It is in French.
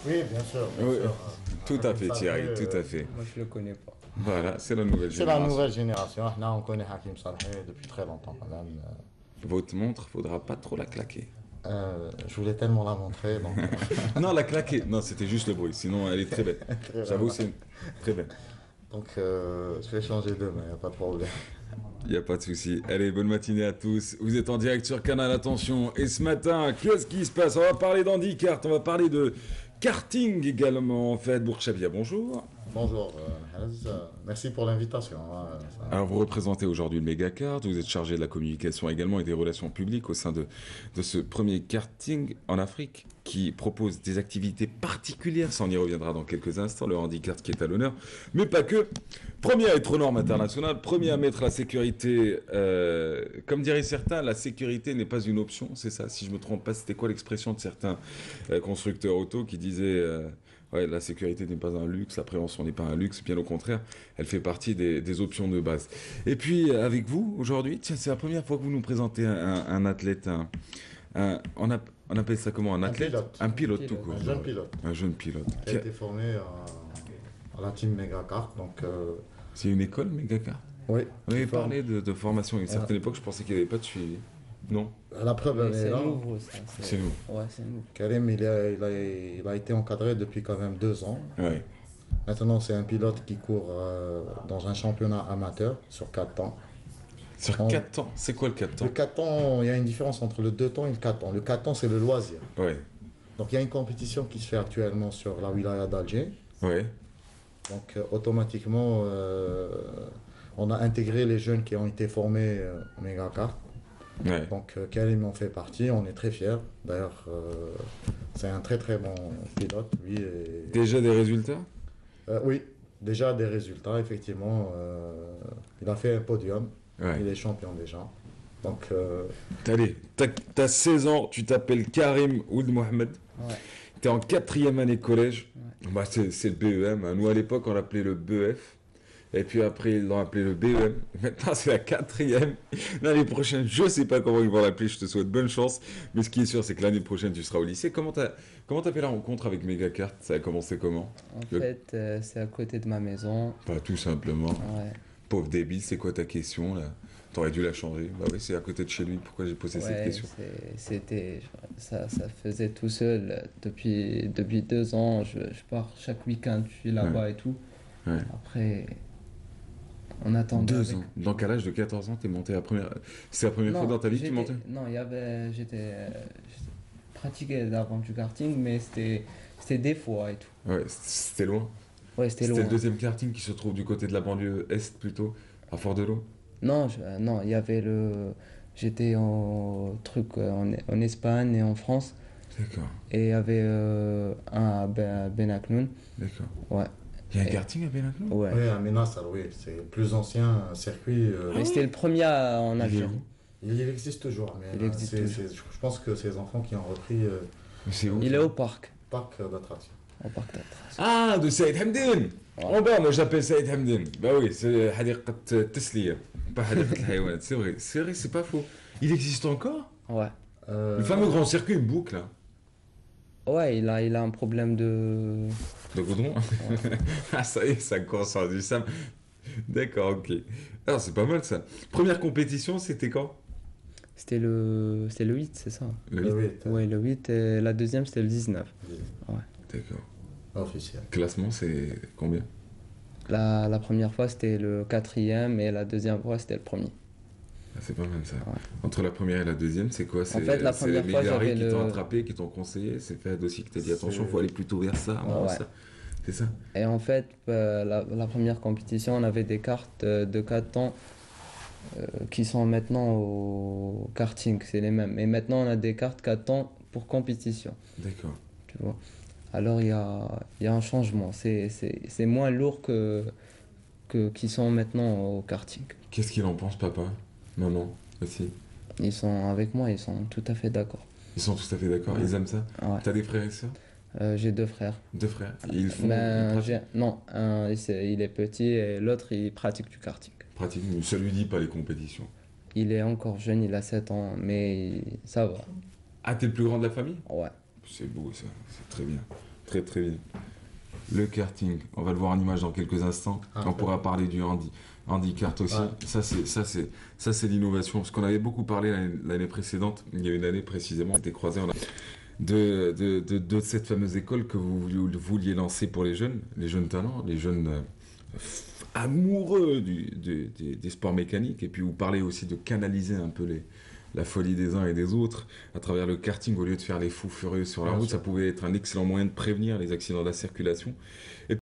Oui, bien sûr, bien Oui, sûr. tout à Hakim fait Saleh, Thierry, tout à fait. Moi, je le connais pas. Voilà, c'est la nouvelle c'est la génération. nouvelle génération. Là, on connaît Hakim Saleh depuis très longtemps quand même. Votre montre, faudra pas trop la claquer. Je voulais tellement la montrer, donc Non, la claquer. Non, c'était juste le bruit. Sinon, elle est très belle. très J'avoue, bien. c'est très belle. Donc, je vais changer demain, il n'y a pas de problème. Il n'y a pas de souci. Allez, bonne matinée à tous. Vous êtes en direct sur Canal Attention. Et ce matin, qu'est-ce qui se passe? On va parler d'handicap, on va parler de karting également. En fait, Bourg-Chabia, bonjour. Bonjour, Haz. Merci pour l'invitation, hein, Alors, vous représentez aujourd'hui le Mégacart, vous êtes chargé de la communication également et des relations publiques au sein de ce premier karting en Afrique qui propose des activités particulières, ça on y reviendra dans quelques instants, le handicap qui est à l'honneur, mais pas que. Premier à être aux normes internationales, premier à mettre la sécurité, comme diraient certains, la sécurité n'est pas une option, c'est ça, si je me trompe pas, c'était quoi l'expression de certains constructeurs auto qui disaient... ouais, la sécurité n'est pas un luxe, la prévention n'est pas un luxe, bien au contraire, elle fait partie des options de base. Et puis, avec vous, aujourd'hui, tiens, c'est la première fois que vous nous présentez un athlète, on appelle ça comment? Un un athlète? pilote, Un pilote Un tout pilote. court. un jeune pilote Un jeune pilote. qui a été formé à la team Megacart. Donc, C'est une école, Mégacart? oui, On avait qui forme. parlé de formation à une certaine époque, je pensais qu'il n'y avait pas de suivi. Non, La preuve, Mais elle est c'est là. nouveau, ça. c'est nous. Ouais, c'est nouveau. Karim, il a été encadré depuis quand même 2 ans. Ouais. Maintenant, c'est un pilote qui court dans un championnat amateur sur 4 ans. Sur On- 4 ans, c'est quoi le 4 Le ans? 4 ans, il y a une différence entre le 2 temps et le 4 ans. Le 4 ans, c'est le loisir. Ouais, Donc, il y a une compétition qui se fait actuellement sur la wilaya d'Alger. ouais, Donc, automatiquement, on a intégré les jeunes qui ont été formés au Megacart. ouais. Donc, Karim en fait partie. On est très fiers. D'ailleurs, c'est un très très bon pilote, lui. Déjà des résultats? Oui, déjà des résultats, effectivement. Il a fait un podium. Ouais. Il est champion déjà. Donc, Allez, t'as 16 ans, tu t'appelles Karim Ould Mohamed, Ouais. t'es en 4e année collège. Bah, c'est le BEM, hein. Nous à l'époque on l'appelait le BEF, et puis après ils l'ont appelé le BEM. Maintenant c'est la 4e. L'année prochaine, je sais pas comment ils vont l'appeler, je te souhaite bonne chance, mais ce qui est sûr c'est que l'année prochaine tu seras au lycée. Comment t'as fait la rencontre avec Megacart? Ça a commencé comment? En Le- fait, c'est à côté de ma maison. Pas tout simplement. Ouais. Pauvre débile, c'est quoi ta question là? T'aurais dû la changer. Bah oui, c'est à côté de chez lui, pourquoi j'ai posé cette Ouais, question? c'était, ça faisait tout seul. Depuis 2 ans, je pars chaque week-end, je suis là-bas et tout. Ouais. Après, on attend. 2 ans. Dans quel âge de 14 ans t'es monté la première... C'est la première fois dans ta vie que tu montais? Non, j'étais pratiqué d'avant du karting, mais c'était des fois et tout. Ouais, c'était loin. Ouais, c'était C'était loin. le deuxième karting qui se trouve du côté de la banlieue est plutôt, à Fort-de-L'Eau. Non, non, il y avait j'étais en Espagne et en France, D'accord, et il y avait un à Benaknoun. d'accord. Ouais, Il y a un Et- karting à Benacle? ouais. oui, à Ménas, oui, c'est le plus ancien circuit. Mais c'était le premier en Il est Algérie. où? Il existe toujours, mais Il existe toujours. je pense que c'est les enfants qui ont repris C'est où? Il est au parc. parc d'attractions. Au parc d'attractions. Ah, de Saïd Hamden! Ouais. En bas, moi j'appelle Saïd Hamden. Bah oui, c'est Hadiqat Tesliya. Pas Hadiqat Hayawan. C'est vrai, c'est pas faux. Il existe encore? Ouais. Le fameux grand circuit, une boucle, là. Ouais, il a un problème de. De goudron? Ah, ça y est, ça commence à du Sam. D'accord, ok. Alors, c'est pas mal ça. Première compétition, c'était quand? C'était le 8, c'est ça? Le Le 8. 8, Ouais, le 8, et la deuxième c'était le 19. D'accord. officiel. Classement, c'est combien? La première fois c'était le quatrième et la deuxième fois c'était le premier. Ah, c'est pas mal ça. Ouais. Entre la première et la deuxième, c'est quoi? C'est fait, la c'est première les fois, mégarés j'avais qui t'ont le- attrapé, qui t'ont conseillé. C'est Fahd aussi qui t'a dit C'est- attention, faut aller plutôt vers ça. avant Ouais. ça. C'est ça? Et en fait, la première compétition, on avait des cartes de 4 ans qui sont maintenant au karting, c'est les mêmes. Et maintenant, on a des cartes 4 ans pour compétition, D'accord. tu vois. Alors, il y a un changement. C'est moins lourd qui sont maintenant au karting. Qu'est-ce qu'il en pense, papa? Maman aussi. Ils sont avec moi, ils sont tout à fait d'accord. Ils sont tout à fait d'accord. Ils aiment ça? Ouais. T'as des frères et sœurs? J'ai 2 frères. 2 frères. Ils font. Ben, ils pratiquent, non, un, il est petit et l'autre, il pratique du karting. pratiquent, mais ça lui dit pas les compétitions. Il est encore jeune, il a 7 ans, mais ça va. Ah, t'es le plus grand de la famille? Ouais. C'est beau ça, c'est très bien. très très bien. Le karting, on va le voir en image dans quelques instants. On pourra parler du handicart aussi. Ouais. Ça c'est l'innovation. Parce qu'on avait beaucoup parlé l'année précédente, il y a une année précisément, on était croisés de cette fameuse école que vous vouliez lancer pour les jeunes talents, les jeunes amoureux des sports mécaniques. Et puis vous parlez aussi de canaliser un peu la folie des uns et des autres à travers le karting au lieu de faire les fous furieux sur la route. Ça pouvait être un excellent moyen de prévenir les accidents de la circulation. Et